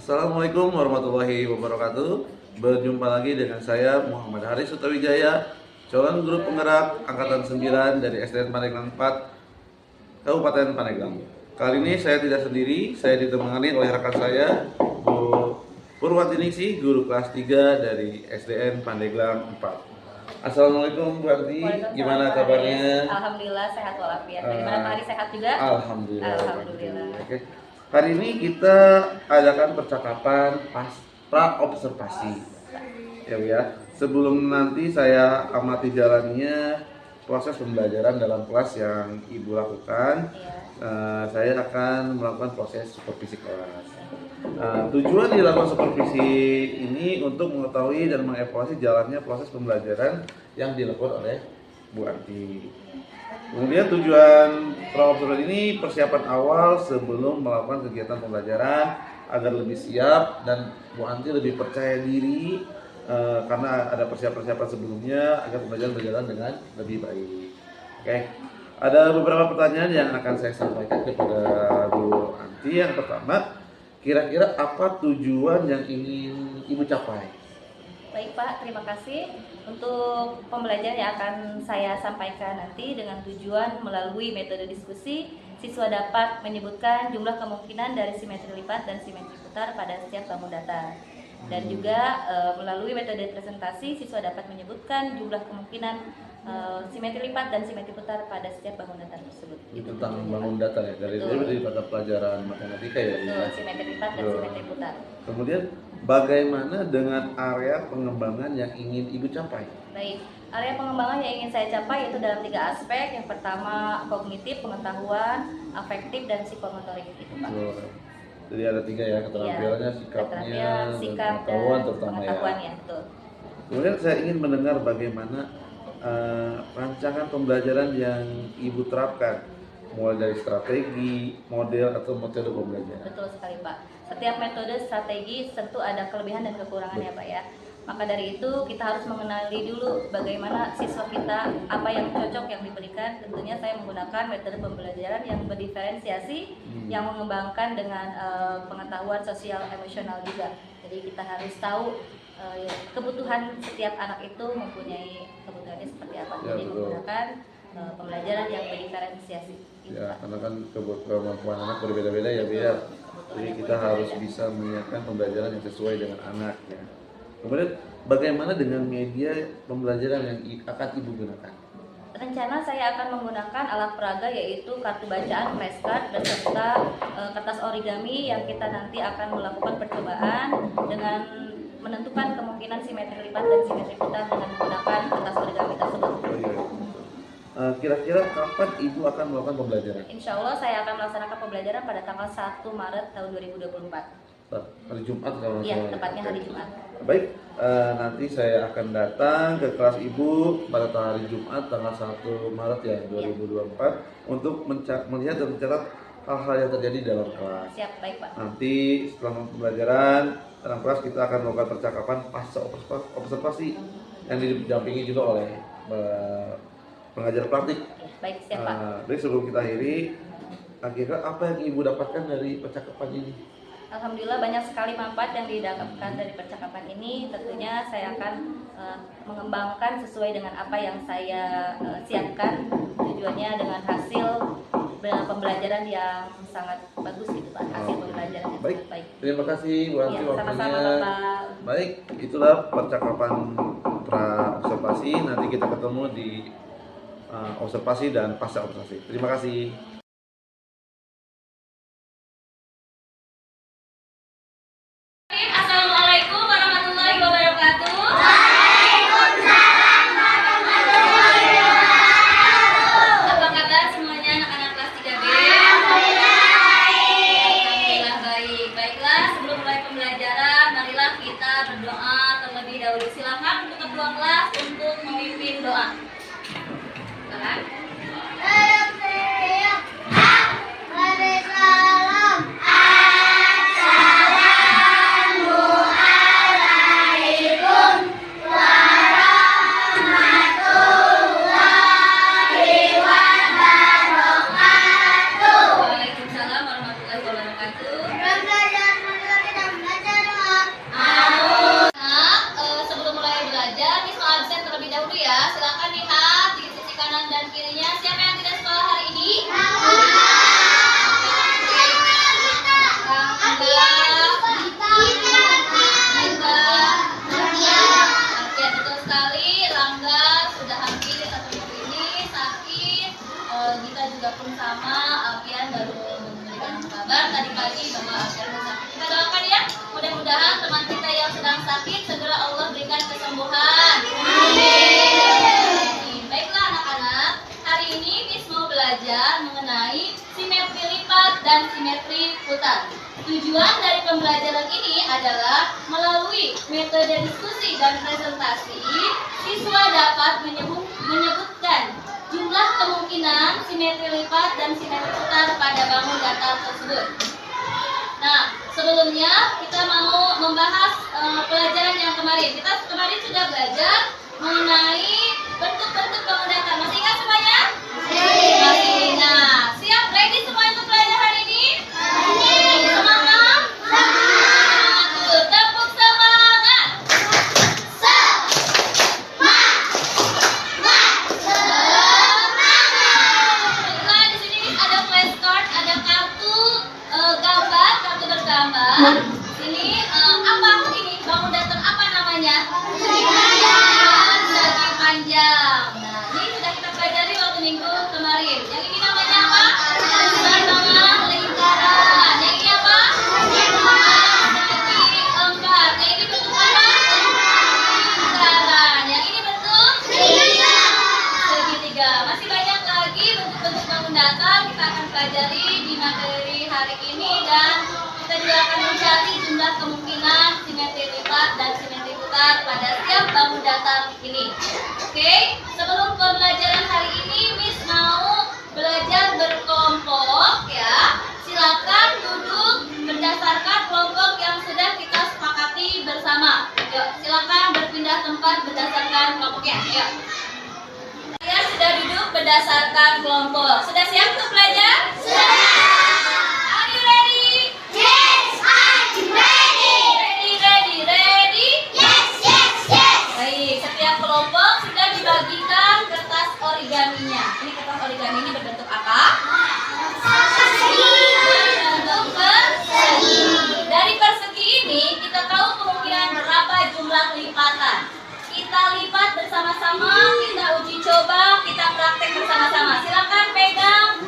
Assalamualaikum warahmatullahi wabarakatuh. Berjumpa lagi dengan saya Muhammad Haris Sutawijaya, calon guru penggerak angkatan 9 dari SDN Pandeglang 4, Kabupaten Pandeglang. Kali ini saya tidak sendiri, saya ditemani oleh rekan saya, Bu Purwatiningsih, guru kelas 3 dari SDN Pandeglang 4. Assalamualaikum Bu Arti, gimana kabarnya? Alhamdulillah sehat walafiat. Bagaimana Pak Haris, sehat juga? Alhamdulillah. Alhamdulillah. Oke. Hari ini kita adakan percakapan pra observasi. Ya. Sebelum nanti saya amati jalannya proses pembelajaran dalam kelas yang Ibu lakukan, saya akan melakukan proses supervisi kelas. Tujuan dilakukan supervisi ini untuk mengetahui dan mengevaluasi jalannya proses pembelajaran yang dilakukan oleh Bu Arti. Kemudian tujuan pra-observasi ini persiapan awal sebelum melakukan kegiatan pembelajaran agar lebih siap dan Bu Anti lebih percaya diri karena ada persiapan sebelumnya agar pembelajaran berjalan dengan lebih baik. Oke. Ada beberapa pertanyaan yang akan saya sampaikan kepada Bu Anti. Yang pertama, kira-kira apa tujuan yang ingin Ibu capai? Baik Pak, terima kasih untuk pembelajaran yang akan saya sampaikan nanti. Dengan tujuan melalui metode diskusi, siswa dapat menyebutkan jumlah kemungkinan dari simetri lipat dan simetri putar pada setiap bangun datar. Dan juga melalui metode presentasi, siswa dapat menyebutkan jumlah kemungkinan simetri lipat dan simetri putar pada setiap bangun datar tersebut. Itu tentang bangun datar ya, dari mata pelajaran matematika ya. Betul, simetri lipat dan simetri putar. Kemudian bagaimana dengan area pengembangan yang ingin Ibu capai? Baik, area pengembangan yang ingin saya capai yaitu dalam 3 aspek. Yang pertama kognitif, pengetahuan, afektif, dan psikomotorik. Itu Pak. Jadi ada 3 ya, keterampilannya, sikapnya, sikap, pengetahuan dan terutama pengetahuannya. Betul. Kemudian saya ingin mendengar bagaimana rancangan pembelajaran yang Ibu terapkan, mulai dari strategi, model, atau metode pembelajaran. Betul sekali Pak. Setiap metode strategi tentu ada kelebihan dan kekurangannya Pak ya. Maka dari itu kita harus mengenali dulu bagaimana siswa kita, apa yang cocok yang diberikan. Tentunya saya menggunakan metode pembelajaran yang berdiferensiasi, yang mengembangkan dengan pengetahuan sosial emosional juga. Jadi kita harus tahu kebutuhan setiap anak itu mempunyai kebutuhannya seperti apa. Jadi menggunakan pembelajaran yang berdiferensiasi. Ya, karena kan kemampuan anak berbeda-beda ya, biar jadi kita harus bisa menyiapkan pembelajaran yang sesuai dengan anak ya. Kemudian bagaimana dengan media pembelajaran yang akan Ibu gunakan? Rencana saya akan menggunakan alat peraga yaitu kartu bacaan, flashcard, beserta kertas origami yang kita nanti akan melakukan percobaan dengan menentukan kemungkinan simetri lipat dan simetri putar dengan menggunakan kertas origami tersebut. Kira-kira kapan Ibu akan melakukan pembelajaran? Insya Allah saya akan melaksanakan pembelajaran pada tanggal 1 Maret tahun 2024. Hari Jumat kalau Iya, tepatnya hari Jumat. Baik, nanti saya akan datang ke kelas Ibu pada hari Jumat tanggal 1 Maret ya 2024 untuk melihat dan mencatat hal-hal yang terjadi dalam kelas. Siap, baik Pak. Nanti setelah pembelajaran dalam kelas kita akan melakukan percakapan pasca observasi yang didampingi juga oleh pengajar praktik. Baik, siap Pak. Jadi sebelum kita akhiri, kira-kira apa yang Ibu dapatkan dari percakapan ini? Alhamdulillah banyak sekali manfaat yang didapatkan dari percakapan ini. Tentunya saya akan mengembangkan sesuai dengan apa yang saya siapkan. Tujuannya dengan hasil pembelajaran yang sangat bagus gitu Pak. Hasil pembelajaran yang sangat baik. Terima kasih Bu Anti waktunya. Sama-sama Bapak. Baik, itulah percakapan pra observasi. Nanti kita ketemu di observasi dan pasca observasi. Terima kasih. Assalamualaikum warahmatullahi wabarakatuh. Waalaikumsalam warahmatullahi wabarakatuh. Apa kabar semuanya anak-anak kelas 3B? Alhamdulillah baik. Alhamdulillah baik. Baiklah, sebelum mulai pembelajaran, marilah kita berdoa terlebih dahulu. Silakan untuk ketua kelas untuk memimpin doa. Silakan. liputan. Tujuan dari pembelajaran ini adalah melalui metode diskusi dan presentasi, siswa dapat menyebutkan jumlah kemungkinan simetri lipat dan simetri putar pada bangun datar tersebut. Nah, sebelumnya kita mau membahas pelajaran yang kemarin. Kita kemarin sudah belajar mengenai bentuk-bentuk bangun datar. Masih ingat semuanya? Masih. Nah, siap? Ready semua untuk belajar hari ini? Semangat? Tuh, tepuk semangat. Nah, di sini ada flashcard, ada kartu gambar, kartu bergambar. Ini apa ini? Bangun datar apa namanya? Persegi panjang. Nah, ini sudah kita pelajari waktu minggu kemarin. Yang ini namanya apa? Pertemuan lingkaran. Yang ini apa? Persegi empat. Yang ini bentuk apa? Lingkaran. Yang ini bentuk segitiga. Masih banyak lagi bentuk-bentuk bangun datar kita akan pelajari di materi hari ini, dan kita juga akan mencari jumlah kemungkinan simetri lipat dan simetri putar pada setiap bangun datar ini. Oke, sebelum pembelajaran hari ini, Miss mau belajar berkelompok ya. Silakan duduk berdasarkan kelompok yang sudah kita sepakati bersama. Yuk, silakan berpindah tempat berdasarkan kelompoknya. Yuk. Kalian sudah duduk berdasarkan kelompok. Sudah siap untuk belajar? Are you ready? Baik, setiap kelompok sudah dibagikan kertas origaminya. Ini kertas origami ini berbentuk apa? Berbentuk persegi. Dari persegi ini kita tahu kemungkinan berapa jumlah lipatan. Kita lipat bersama-sama, kita uji coba, kita praktek bersama-sama. Silakan pegang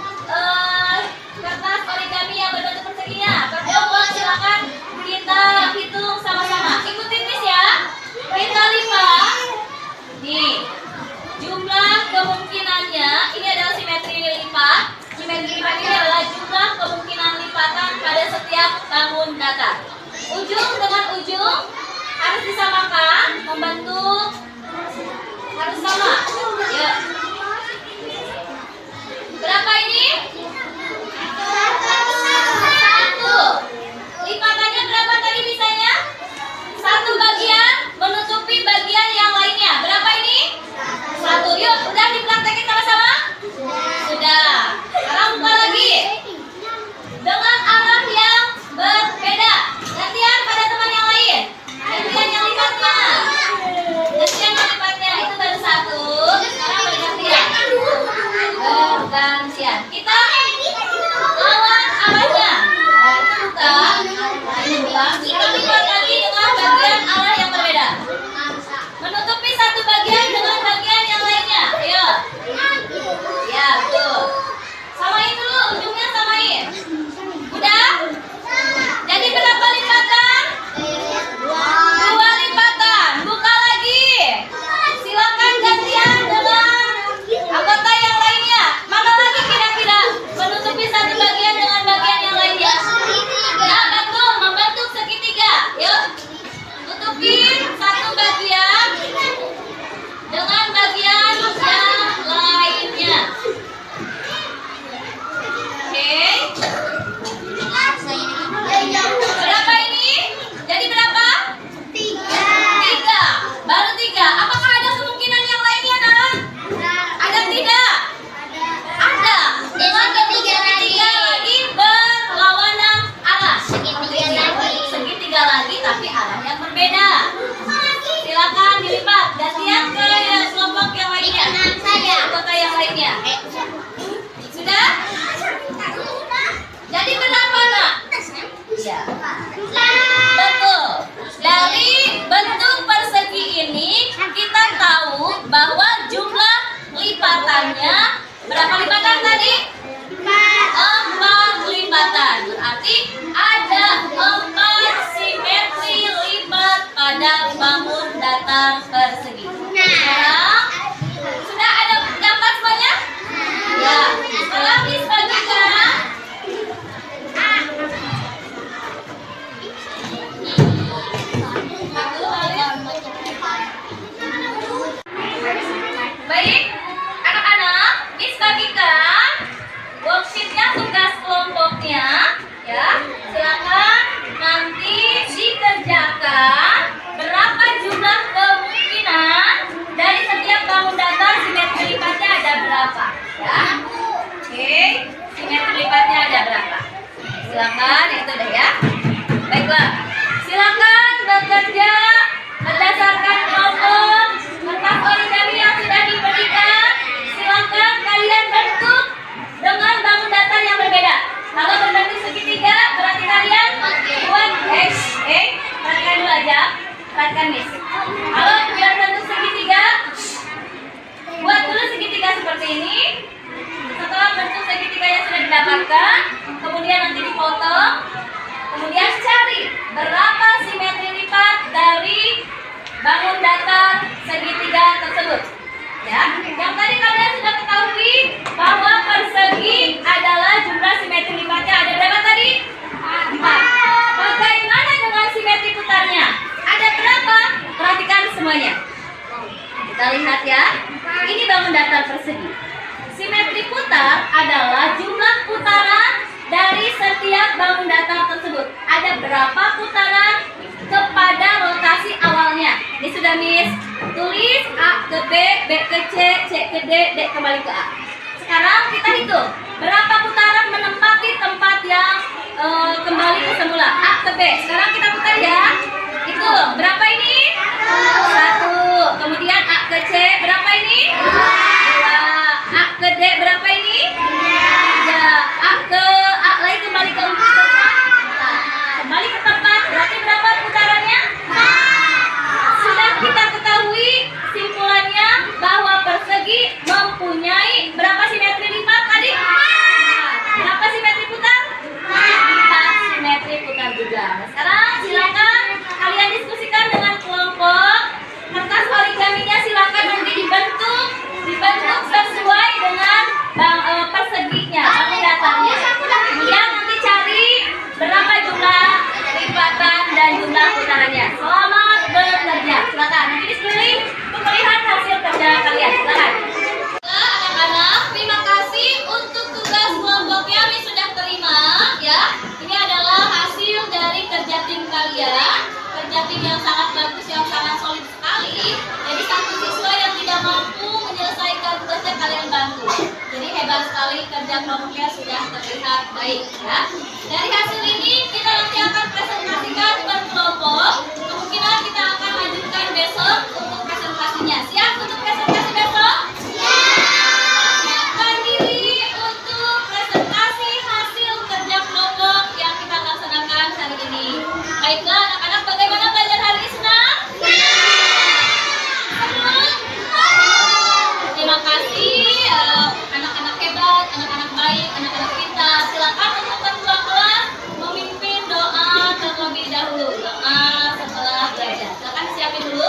kertas origami yang berbentuk perseginya. Kelompok silakan kita hitung sama-sama. Ikutin Miss ya. Kita lipat. Nih, jumlah kemungkinannya ini adalah simetri lipat. Simetri lipat ini adalah jumlah kemungkinan lipatan pada setiap bangun datar. Ujung dengan ujung harus disamakan, membentuk harus sama. Ya. Berapa ini? 1. Lipatannya berapa tadi misalnya? 1 bagian menutupi bagian yang lainnya. Berapa ini? 1. Yuk, udah dipraktekin sama-sama? Sudah. Sekarang buka lagi. Dengan arah yang berbeda. Gantian pada teman yang lain. Gantian yang lipatnya. Gantian yang lipatnya. Itu baru 1. Sekarang bergantian. Bergantian. Kita lawan arahnya. Nah, itu buka. Ini buka. Kita lipat lagi dengan bagian arah yang berbeda. Menutupi 1 bagian dengan bagian yang lainnya. Ayo. Ya, betul. Samain dulu, ujungnya samain. Udah? Jadi berapa lipatan? 2 lipatan. Buka lagi. Silakan gantian dengan anggota yang lainnya. Mana lagi kira-kira menutupi 1 bagian dengan bagian yang lainnya? Nah, betul, membentuk segitiga. Yuk, tutupin 1 bagian dengan bagian yang lainnya. Oke. Berapa ini? Jadi berapa? 3. Baru 3. Apakah ada kemungkinan yang lainnya, Nak? Ada tidak? Ada. Dengan bentuk segitiga lagi berlawanan arah. Segitiga lagi tapi arah yang berbeda. Silakan dilipat. Gantian ke kelompok yang lainnya. Anggota yang lainnya. Sudah? Jadi berapa, Nak? Ya. Betul. Dari bentuk persegi ini kita tahu bahwa jumlah lipatannya berapa lipatan tadi? 4 lipatan. Berarti ada 4 simetri lipat pada bangun datar persegi. Sekarang sudah ada gambar semuanya? Ya. Sekarang dibagikan silakan. Itu udah ya. Baiklah, silakan bekerja berdasarkan kelompok kertas origami yang sudah diberikan. Silakan kalian bentuk dengan bangun datar yang berbeda. Kalau berbentuk segitiga, berarti kalian buat perhatikan dulu aja, perhatikan Miss. Kalau berbentuk segitiga, buat dulu segitiga seperti ini. Setelah bentuk segitiga yang sudah didapatkan, kemudian nanti dipotong. Kemudian cari berapa simetri lipat dari bangun datar segitiga tersebut. Ya, yang tadi kalian sudah ketahui bahwa persegi adalah jumlah simetri lipatnya ada berapa tadi? 4. Bagaimana dengan simetri putarnya? Ada berapa? Perhatikan semuanya. Kita lihat ya. Ini bangun datar persegi. Simetri putar adalah jumlah putaran dari setiap bangun datar tersebut. Ada berapa putaran kepada rotasi awalnya? Ini sudah Miss tulis A ke B, B ke C, C ke D, D kembali ke A. Sekarang kita hitung berapa putaran menempati tempat yang kembali ke semula. A ke B. Sekarang kita putar ya. Hitung berapa ini? 1. Kemudian A ke C berapa ini? 2. A ke D berapa ini? 3. A ke A lagi kembali ke 4. Kembali ke tempat berarti berapa putarannya? Sudah kita ketahui simpulannya bahwa persegi mempunyai berapa simetri lipat tadi? Berapa simetri putar? 4 simetri putar juga. Nah, sekarang silakan kalian diskusikan dengan kelompok. Kertas origaminya silakan nanti dibentuk sesuai dengan perseginya, bangun datarnya. Kemudian nanti cari berapa jumlah lipatan dan jumlah putarannya. Selamat bekerja. Silakan nanti di sekeliling untuk melihat hasil kerja kalian. Silakan. Anak-anak, terima kasih untuk tugas kelompoknya yang sudah terima ya. Ini adalah hasil dari kerja tim kalian. Kerja tim yang sangat bagus, yang sangat solid sekali. Jadi satu siswa yang tidak mampu menyelesaikan tugasnya kalian bantu. Jadi hebat sekali kerja kelompoknya sudah terlihat baik ya. Dari hasil ini kita nanti akan presentasikan per kelompok. Kemungkinan kita akan lanjutkan besok untuk presentasinya. Siap untuk presentasi besok? Siapkan diri untuk presentasi hasil kerja kelompok yang kita laksanakan hari ini. Baiklah anak-anak, bagaimana belajar hari ini? Senang? Terima kasih anak-anak hebat, anak-anak baik, anak-anak pintar. Silakan untuk ketua-ketua memimpin doa terlebih dahulu. Doa setelah belajar. Silakan siapin dulu.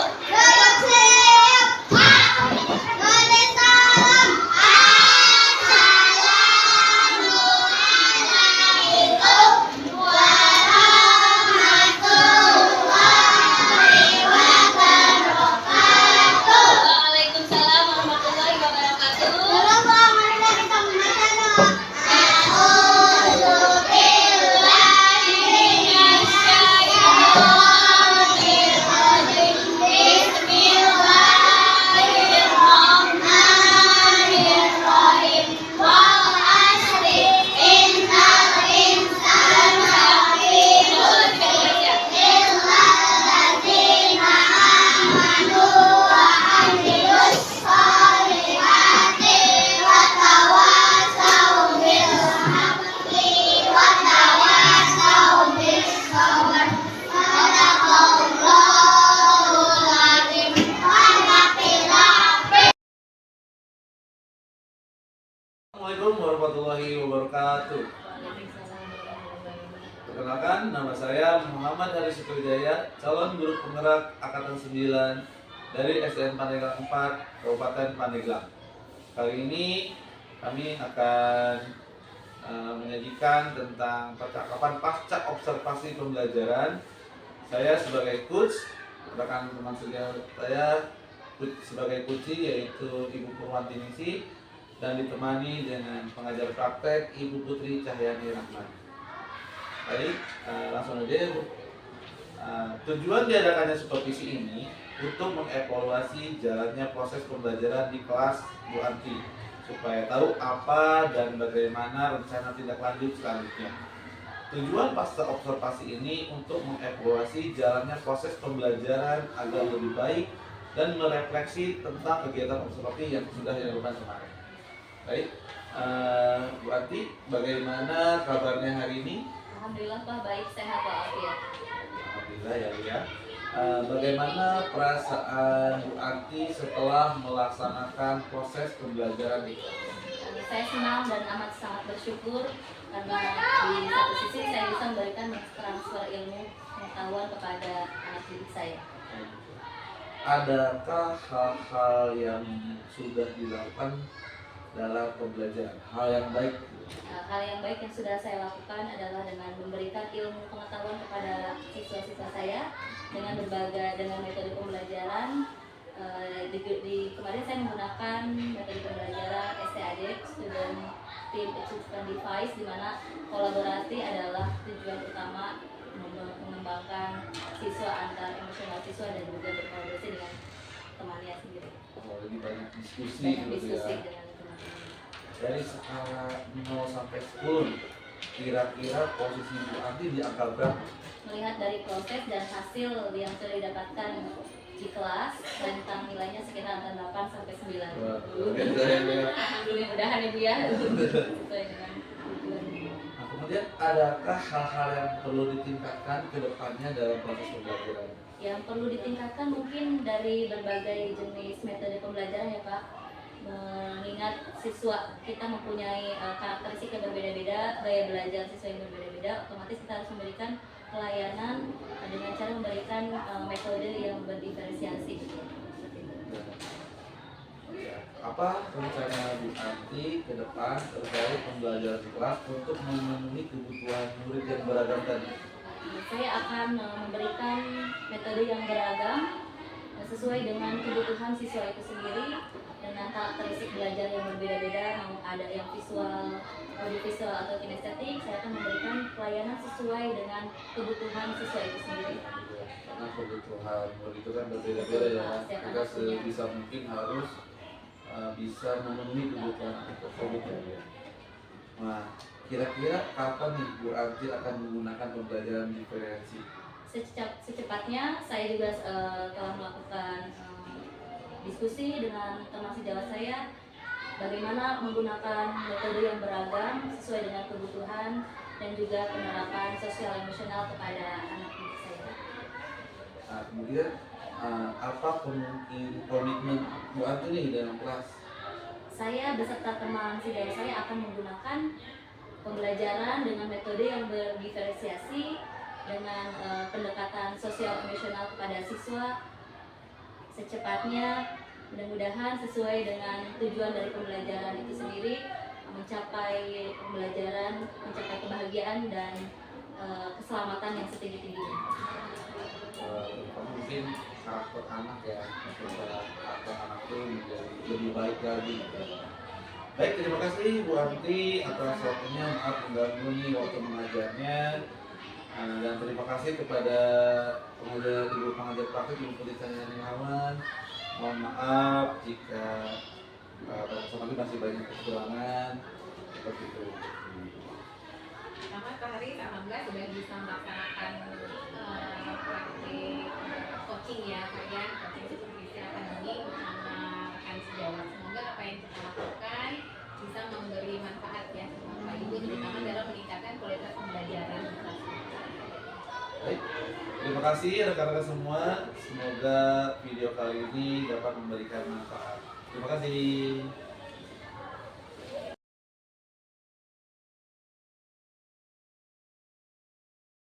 Waalaikumsalam warahmatullahi wabarakatuh. Assalamualaikum warahmatullahi wabarakatuh. Perkenalkan, nama saya Muhammad Haris Wijaya, calon guru penggerak Angkatan 9 dari SDN Pandeglang 4, Kabupaten Pandeglang. Kali ini kami akan menyajikan tentang percakapan pasca observasi pembelajaran. Saya sebagai coach, rekan teman sejawat saya sebagai coach yaitu Ibu Purwanti Nisi, dan ditemani dengan pengajar praktek Ibu Putri Cahyani Rahman. Baik, langsung aja Bu. Tujuan diadakannya supervisi ini untuk mengevaluasi jalannya proses pembelajaran di kelas Bu Anti, supaya tahu apa dan bagaimana rencana tindak lanjut selanjutnya. Tujuan pasca observasi ini untuk mengevaluasi jalannya proses pembelajaran agar lebih baik dan merefleksi tentang kegiatan observasi yang sudah dilakukan kemarin. Baik, Bu Anti, bagaimana kabarnya hari ini? Alhamdulillah Pak, baik, sehat walafiat. Alhamdulillah ya Bu ya. Bagaimana perasaan Bu Anti setelah melaksanakan proses pembelajaran itu? Saya senang dan amat sangat bersyukur karena di satu sisi saya bisa memberikan transfer ilmu pengetahuan kepada anak didik saya. Adakah hal-hal yang sudah dilakukan dalam pembelajaran? Hal yang baik? Hal yang baik yang sudah saya lakukan adalah dengan memberikan ilmu pengetahuan kepada siswa-siswa saya dengan metode pembelajaran. Kemarin saya menggunakan metode pembelajaran STAD, Student Team Achievement Device, di mana kolaborasi adalah tujuan utama, mengembangkan siswa antar emosional siswa dan juga berkolaborasi dengan temannya sendiri. Oh, jadi banyak diskusi Banyak gitu diskusi ya. dengan teman-teman. Dari skala 0 sampai 10, kira-kira posisi Bu Anti di angka berapa? Melihat dari proses dan hasil yang sudah didapatkan di kelas, rentang nilainya sekitar antara 8 sampai 9. Wah, luar biasa ya. Mudah-mudahan ya Bu ya, sesuai dengan tujuan. Nah, kemudian adakah hal-hal yang perlu ditingkatkan ke depannya dalam proses pembelajaran? Yang perlu ditingkatkan mungkin dari berbagai jenis metode pembelajaran ya Pak. Mengingat siswa kita mempunyai karakteristik yang berbeda-beda, gaya belajar siswa yang berbeda-beda, otomatis kita harus memberikan pelayanan dengan cara memberikan metode yang berdiferensiasi. Ya, apa rencana Bu Anti ke depan terkait pembelajaran di kelas untuk memenuhi kebutuhan murid yang beragam tadi? Saya akan memberikan metode yang beragam sesuai dengan kebutuhan siswa itu sendiri, dengan karakteristik belajar yang berbeda-beda, mau ada yang visual, audiovisual atau kinestetik. Saya akan memberikan pelayanan sesuai dengan kebutuhan siswa itu sendiri. Karena kebutuhan murid itu kan berbeda-beda ya. Kita sebisa mungkin harus bisa memenuhi kebutuhan tersebut ya. Nah, kira-kira kapan nih Bu Anti akan menggunakan pembelajaran diferensi? Secepatnya. Saya juga telah melakukan diskusi dengan teman sejawat saya bagaimana menggunakan metode yang beragam sesuai dengan kebutuhan dan juga penerapan sosial emosional kepada anak didik saya. Nah, kemudian apa komitmen Bu Anti nih dalam kelas? Saya beserta teman sejawat saya akan menggunakan pembelajaran dengan metode yang berdiferensiasi dengan pendekatan sosial emosional kepada siswa secepatnya, mudah-mudahan sesuai dengan tujuan dari pembelajaran itu sendiri, mencapai pembelajaran, mencapai kebahagiaan dan keselamatan yang setinggi-tingginya. Mungkin karakter anak ya, supaya karakter anak itu menjadi lebih baik lagi. Baik, terima kasih Bu Anti atas waktunya, maaf mengganggu nih waktu mengajarnya. Dan terima kasih kepada ibu pengajar praktik Ibu Putri Niawan. Mohon maaf jika Bapak masih banyak kekurangan seperti itu. Sama Pak Haris, alhamdulillah sudah bisa melaksanakan praktik coaching ya Pak ya, coaching supervisi akademik bersama rekan sejawat. Semoga apa yang kita lakukan bisa memberi manfaat ya Bapak Ibu, terutama dalam meningkatkan kualitas pembelajaran. Baik, terima kasih rekan-rekan semua. Semoga video kali ini dapat memberikan manfaat. Terima kasih.